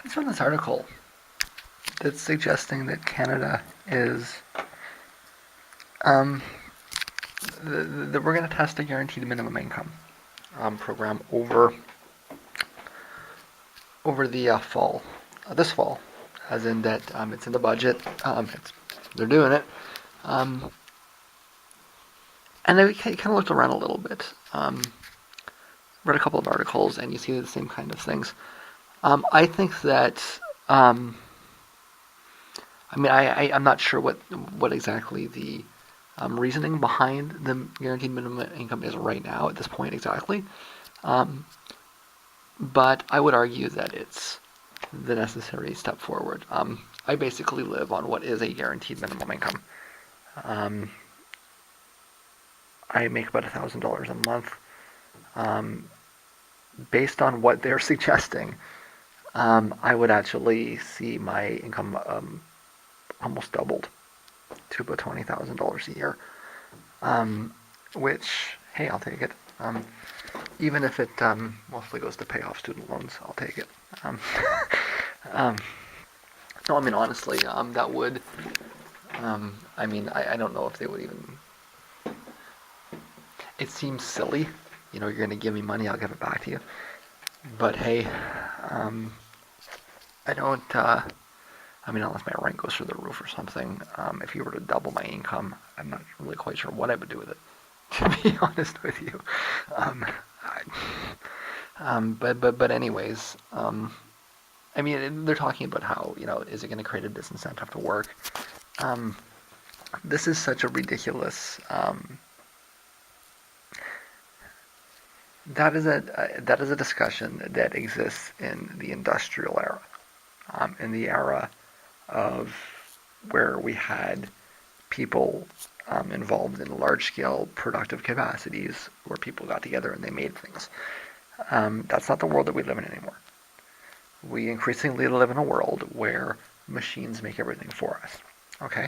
I found this article that's suggesting that Canada is um, that we're going to test a guaranteed minimum income program over the fall, this fall, as in that it's in the budget. They're doing it, um, and I kind of looked around a little bit, read a couple of articles, and you see the same kind of things. I think that um, I'm not sure what exactly the reasoning behind the guaranteed minimum income is right now at this point exactly. Um, but I would argue that it's the necessary step forward. I basically live on what is a guaranteed minimum income. Um, I make about $1,000 a month. Um, Based on what they're suggesting, I would actually see my income almost doubled to about $20,000 a year. Um, which, hey, I'll take it. Even if it mostly goes to pay off student loans, I'll take it. Um, um, no, I mean honestly, that would. I don't know if they would even. It seems silly. You're going to give me money, I'll give it back to you. But hey, um, I don't. Unless my rent goes through the roof or something. If you were to double my income, I'm not really quite sure what I would do with it. To be honest with you, but anyways, they're talking about how is it going to create a disincentive to work? Um, this is such a ridiculous. That is a discussion that exists in the industrial era, in the era of where we had people involved in large-scale productive capacities, where people got together and they made things. That's not the world that we live in anymore. We increasingly live in a world where machines make everything for us. Okay?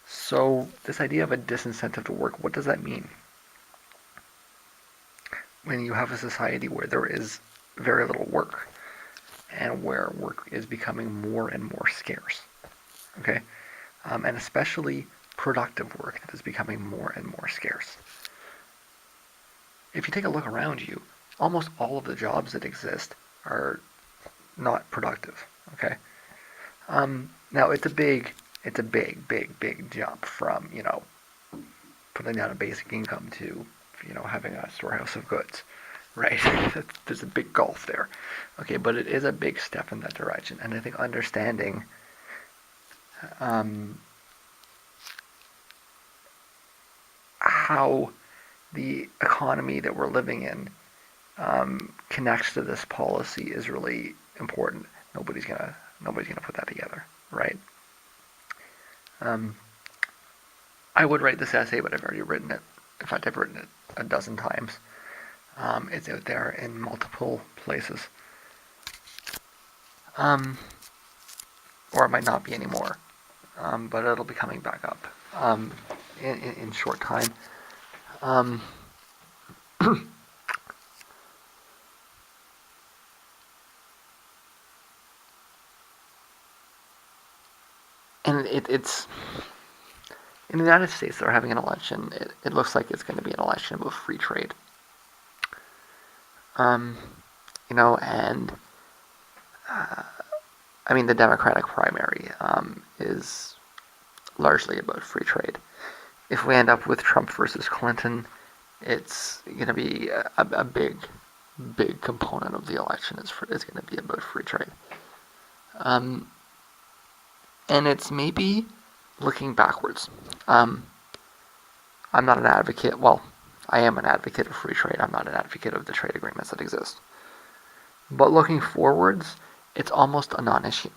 So this idea of a disincentive to work, what does that mean? When you have a society where there is very little work and where work is becoming more and more scarce, okay? And especially productive work that is becoming more and more scarce. If you take a look around you, almost all of the jobs that exist are not productive, okay? Now it's a big jump from putting down a basic income to having a storehouse of goods, right? There's a big gulf there, okay, but it is a big step in that direction, and I think understanding um, how the economy that we're living in connects to this policy is really important. Nobody's gonna put that together, right? Um, I would write this essay, but I've already written it. In fact, I've written it a dozen times. It's out there in multiple places, um, or it might not be anymore, but it'll be coming back up in short time. Um, and it's in the United States. They're having an election. It looks like it's going to be an election with free trade. Um, and the Democratic primary is largely about free trade. If we end up with Trump versus Clinton, it's going to be a big component of the election is going to be about free trade. Um, and it's maybe looking backwards. I'm not an advocate. Well, I am an advocate of free trade. I'm not an advocate of the trade agreements that exist. But looking forwards, it's almost a non-issue.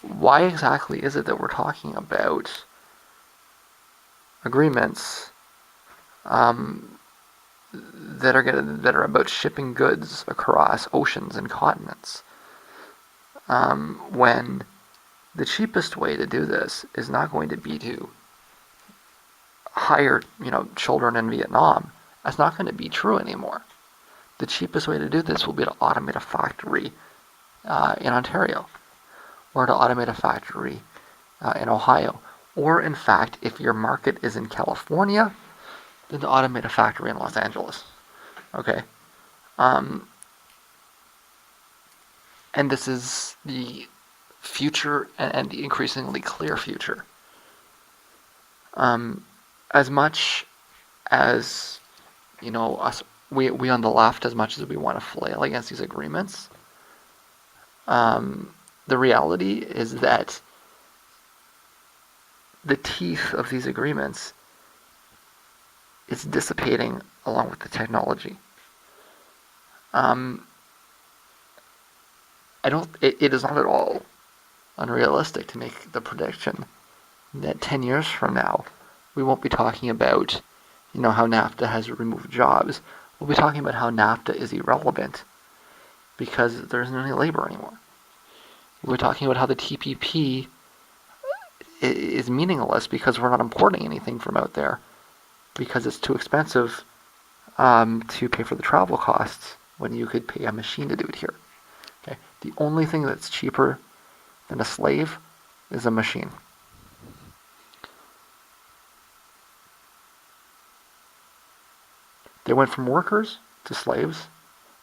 Why exactly is it that we're talking about agreements um, that are about shipping goods across oceans and continents, when the cheapest way to do this is not going to be to hire children in Vietnam? That's not going to be true anymore. the cheapest way to do this will be to automate a factory in Ontario, or to automate a factory in Ohio. Or, in fact, if your market is in California, then to automate a factory in Los Angeles. Okay? Um, and this is the future and the increasingly clear future. As much as, us, we on the left, as much as we want to flail against these agreements, the reality is that the teeth of these agreements is dissipating along with the technology. It is not at all unrealistic to make the prediction that 10 years from now, we won't be talking about, how NAFTA has removed jobs. We'll be talking about how NAFTA is irrelevant because there isn't any labor anymore. We're talking about how the TPP is meaningless because we're not importing anything from out there because it's too expensive to pay for the travel costs when you could pay a machine to do it here. Okay? The only thing that's cheaper than a slave is a machine. They went from workers to slaves,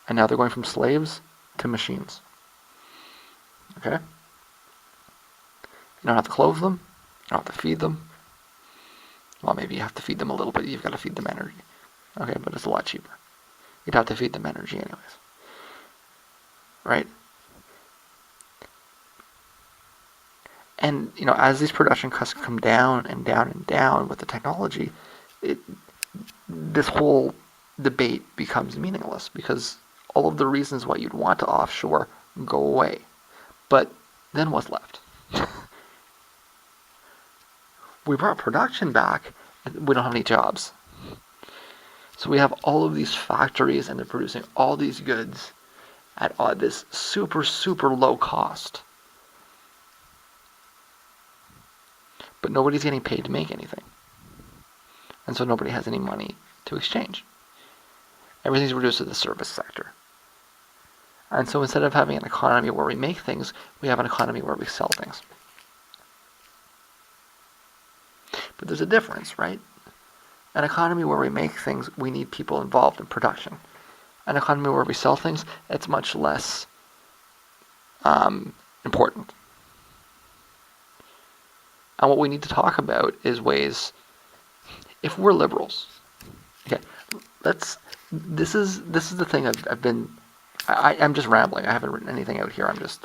and now they're going from slaves to machines. Okay? You don't have to clothe them, you don't have to feed them. Well, maybe you have to feed them a little bit, you've got to feed them energy. Okay, but it's a lot cheaper. You'd have to feed them energy anyways. Right? And, as these production costs come down and down and down with the technology, this whole debate becomes meaningless because all of the reasons why you'd want to offshore go away. But then what's left? We brought production back, and we don't have any jobs. So we have all of these factories, and they're producing all these goods at this super, super low cost. But nobody's getting paid to make anything. And so nobody has any money to exchange. Everything's reduced to the service sector. And so instead of having an economy where we make things, we have an economy where we sell things. But there's a difference, right? An economy where we make things, we need people involved in production. An economy where we sell things, it's much less important. And what we need to talk about is ways, if we're liberals, okay, this is the thing I'm just rambling. I haven't written anything out here. I'm just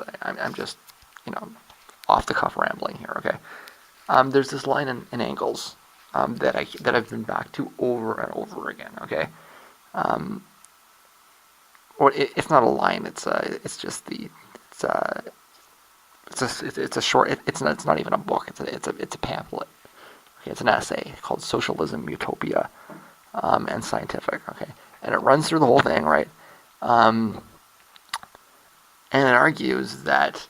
off the cuff rambling here. Okay. There's this line in Engels that I've been back to over and over again. Okay. Or it's not a line. It's not even a book. It's a pamphlet. Okay. It's an essay called Socialism, Utopia, and Scientific. Okay. And it runs through the whole thing, right? And it argues that,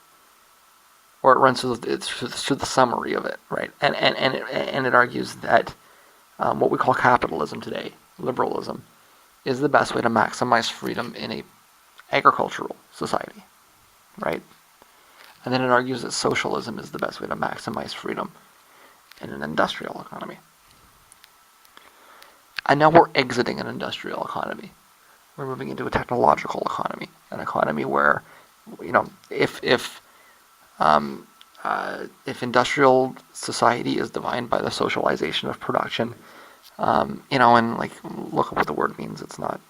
or it runs through the summary of it, right? And it argues that what we call capitalism today, liberalism, is the best way to maximize freedom in a agricultural society, right? And then it argues that socialism is the best way to maximize freedom in an industrial economy. And now we're exiting an industrial economy. We're moving into a technological economy, an economy where, if industrial society is defined by the socialization of production, and like look at what the word means. It's not,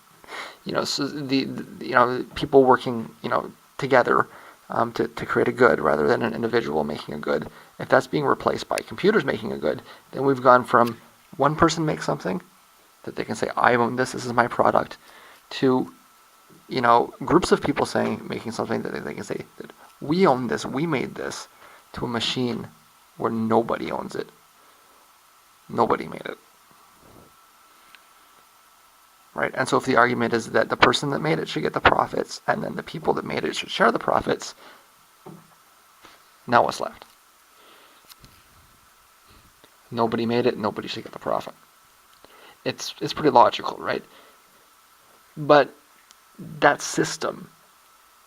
so the people working, together to create a good rather than an individual making a good. If that's being replaced by computers making a good, then we've gone from one person makes something that they can say, I own this is my product, to groups of people making something that they can say that we own this, we made this, to a machine where nobody owns it. Nobody made it. Right? And so if the argument is that the person that made it should get the profits, and then the people that made it should share the profits, now what's left? Nobody made it, nobody should get the profit. It's pretty logical, right? But that system,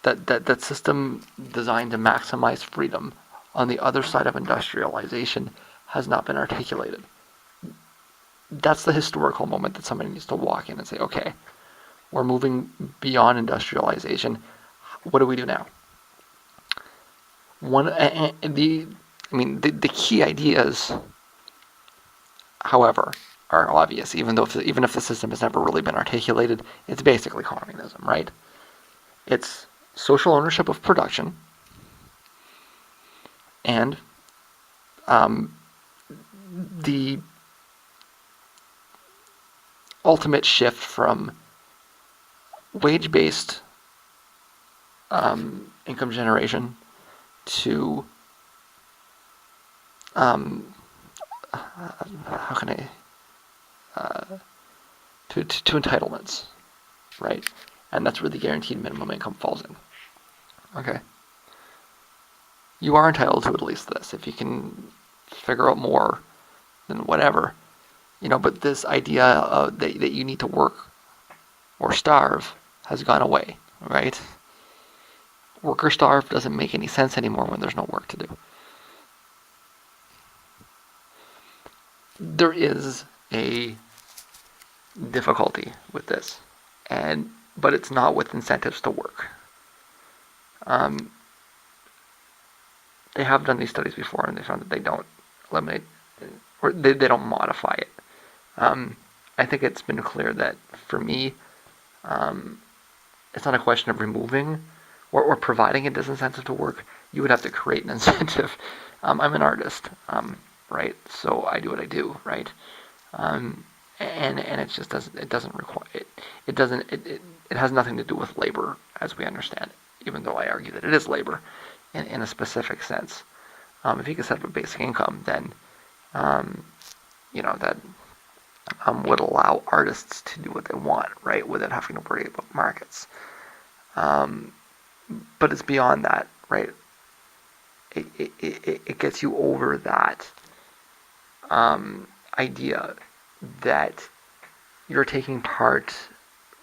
that system designed to maximize freedom on the other side of industrialization has not been articulated. That's the historical moment that somebody needs to walk in and say, okay, we're moving beyond industrialization. What do we do now? One, the, I mean, the key ideas, however, are obvious. Even if the system has never really been articulated, it's basically communism, right? It's social ownership of production and um, the ultimate shift from wage-based income generation to how can I to entitlements, right? And that's where the guaranteed minimum income falls in. Okay, you are entitled to at least this. If you can figure out more, then whatever, But this idea that you need to work or starve has gone away, right? Work or starve doesn't make any sense anymore when there's no work to do. There is a difficulty with this, but it's not with incentives to work. Um, they have done these studies before, and they found that they don't eliminate or they don't modify it. Um, I think it's been clear that for me, um, it's not a question of removing or providing a disincentive to work. You would have to create an incentive. I'm an artist, right? So I do what I do, right? Um, and it just doesn't require it has nothing to do with labor as we understand it, even though I argue that it is labor in a specific sense. If you can set up a basic income, then um, that would allow artists to do what they want, right, without having to worry about markets. Um, but it's beyond that, right? It gets you over that idea that you're taking part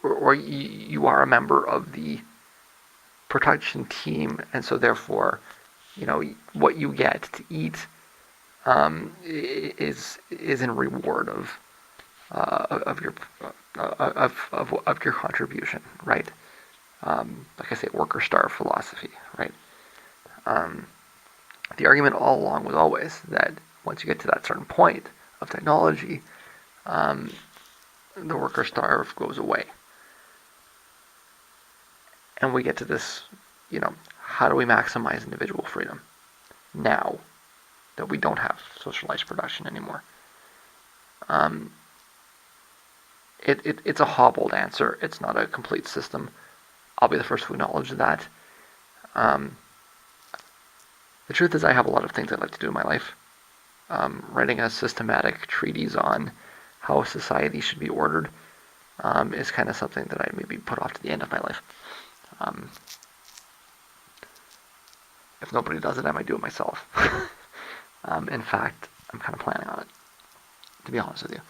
or you are a member of the production team, and so therefore, what you get to eat is in reward of your of your contribution, right? Like I say, work or starve philosophy, right? Um, the argument all along was always that once you get to that certain point of technology, um, the work or starve goes away, and we get to this, how do we maximize individual freedom now that we don't have socialized production anymore? Um, it's a hobbled answer. It's not a complete system. I'll be the first to acknowledge that. Um, the truth is, I have a lot of things I'd like to do in my life. Writing a systematic treatise on how society should be ordered is kind of something that I maybe put off to the end of my life. Um, if nobody does it, I might do it myself. In fact, I'm kind of planning on it, to be honest with you.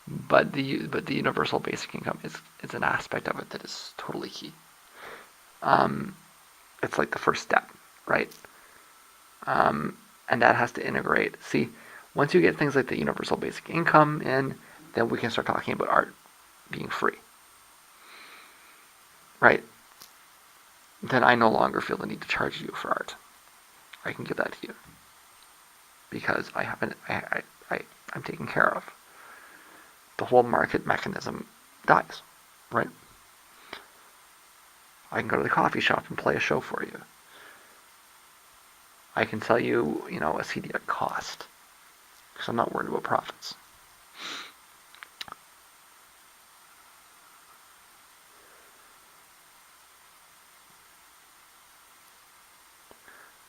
But the universal basic income is an aspect of it that is totally key. Um, it's like the first step, right? And that has to integrate. See, once you get things like the universal basic income in, then we can start talking about art being free, right? Then I no longer feel the need to charge you for art. I can give that to you because I'm taken care of. The whole market mechanism dies, right? I can go to the coffee shop and play a show for you. I can sell you, a CD at cost because I'm not worried about profits.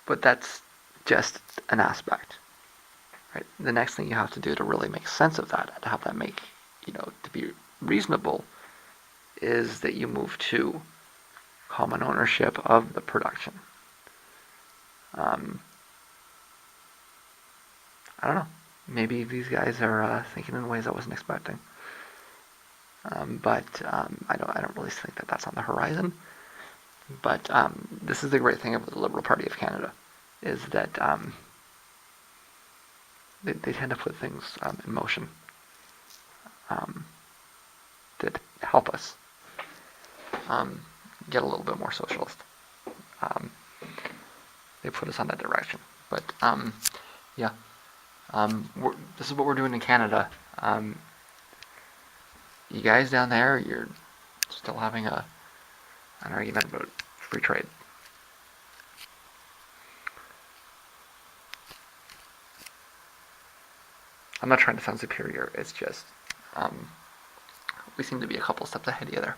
But that's just an aspect, right? The next thing you have to do to really make sense of that, to have that make, to be reasonable, is that you move to common ownership of the production. Um, I don't know. Maybe these guys are thinking in ways I wasn't expecting. but I don't really think that that's on the horizon. But this is the great thing about the Liberal Party of Canada, is that they tend to put things in motion um, that help us um, get a little bit more socialist. Um, they put us on that direction. But yeah, this is what we're doing in Canada. You guys down there, you're still having an argument about free trade. I'm not trying to sound superior. It's just we seem to be a couple steps ahead of you there.